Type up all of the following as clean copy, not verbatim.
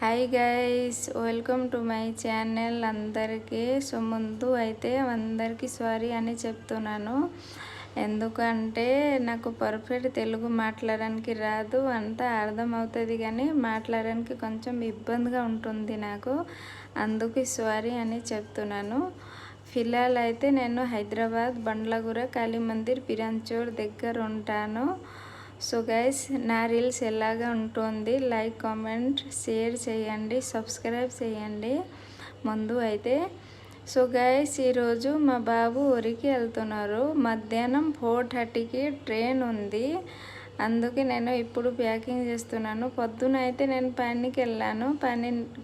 Hi guys, welcome to my channel. అందరికీ ముందు అయితే అందరికీ సారీ అని చెప్తున్నాను. ఎందుకంటే నాకు పర్ఫెక్ట్ తెలుగు మాట్లాడడానికి రాదు, అంతా అర్థమవుతుంది కానీ మాట్లాడడానికి కొంచెం ఇబ్బందిగా ఉంటుంది నాకు. అందుకు సారీ అని చెప్తున్నాను. ఫిలాల్ అయితే నేను హైదరాబాద్ బండ్లగూర కాళీ మందిర్ పిరంచోర్ దగ్గర ఉంటాను. సో గైస్, నా రీల్స్ ఎలాగా ఉంటుంది లైక్ కామెంట్ షేర్ చేయండి, సబ్స్క్రైబ్ చేయండి ముందు అయితే. సో గైస్, ఈరోజు మా బాబు ఊరికి వెళ్తున్నారు. మధ్యాహ్నం 4:30కి ట్రైన్ ఉంది, అందుకే నేను ఇప్పుడు ప్యాకింగ్ చేస్తున్నాను. పొద్దున అయితే నేను పనికి వెళ్ళాను,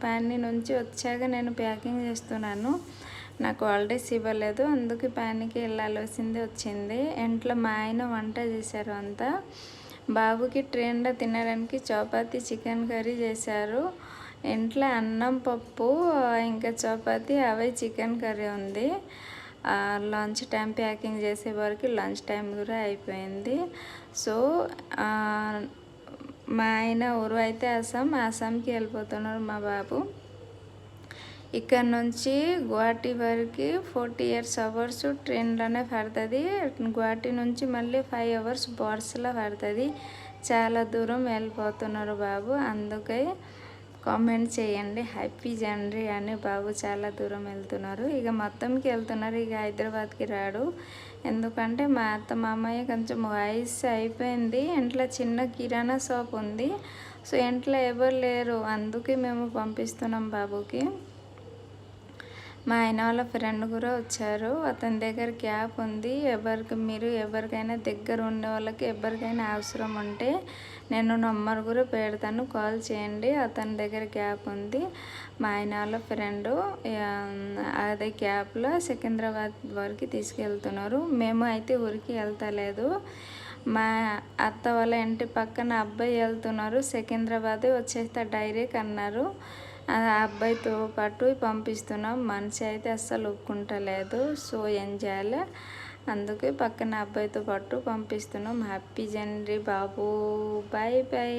పని నుంచి వచ్చాక నేను ప్యాకింగ్ చేస్తున్నాను. నాకు హాలిడేస్ ఇవ్వలేదు, అందుకే పనికి వెళ్ళాల్సింది వచ్చింది. ఇంట్లో మా ఆయన వంట చేశారు అంతా. బాబుకి ట్రైన్లో తినడానికి చపాతీ చికెన్ కర్రీ చేశారు. ఇంట్లో అన్నం పప్పు ఇంకా చపాతీ అవే చికెన్ కర్రీ ఉంది. లంచ్ టైం ప్యాకింగ్ చేసే వరకు లంచ్ టైం కూడా అయిపోయింది. సో మా ఆయన ఊరు అయితే అస్సాంకి వెళ్ళిపోతున్నారు మా బాబు. ఇక్కడ నుంచి గువాహటి వరకు 40 అవర్స్ ట్రైన్లోనే పడుతుంది. గువాహటి నుంచి మళ్ళీ 5 అవర్స్ బస్సులో పడుతుంది. చాలా దూరం వెళ్ళిపోతున్నారు బాబు, అందుకే కామెంట్ చేయండి హ్యాపీ జర్నీ అని. బాబు చాలా దూరం వెళ్తున్నారు, ఇక మొత్తంకి వెళ్తున్నారు, ఇక హైదరాబాద్కి రాడు. ఎందుకంటే మా అత్త మామయ్య కొంచెం వయసు అయిపోయింది, ఇంట్లో చిన్న కిరాణా షాప్ ఉంది. సో ఇంట్లో ఎవరు లేరు, అందుకే మేము పంపిస్తున్నాం బాబుకి. మా ఆయన వాళ్ళ ఫ్రెండ్ కూడా వచ్చారు, అతని దగ్గర క్యాబ్ ఉంది. ఎవరికైనా దగ్గర ఉండే వాళ్ళకి ఎవరికైనా అవసరం ఉంటే నేను నంబర్ కూడా పెడతాను, కాల్ చేయండి. అతని దగ్గర క్యాబ్ ఉంది. మా ఆయన వాళ్ళ ఫ్రెండు అదే క్యాబ్లో సికింద్రాబాద్ వరకు తీసుకెళ్తున్నారు. మేము అయితే ఊరికి వెళ్తలేదు, మా అత్త వాళ్ళ ఇంటి పక్కన అబ్బాయి వెళ్తున్నారు. సికింద్రాబాద్ వచ్చేస్తే డైరెక్ట్ అన్నారు. ఆ అబ్బాయితో పాటు పంపిస్తున్నాం. మనిషి అయితే అస్సలు ఒప్పుకుంటలేదు, సో ఏం చేయాలి, అందుకే పక్కన అబ్బాయితో పాటు పంపిస్తున్నాం. హ్యాపీ జర్నీ బాబు, బాయ్ బాయ్.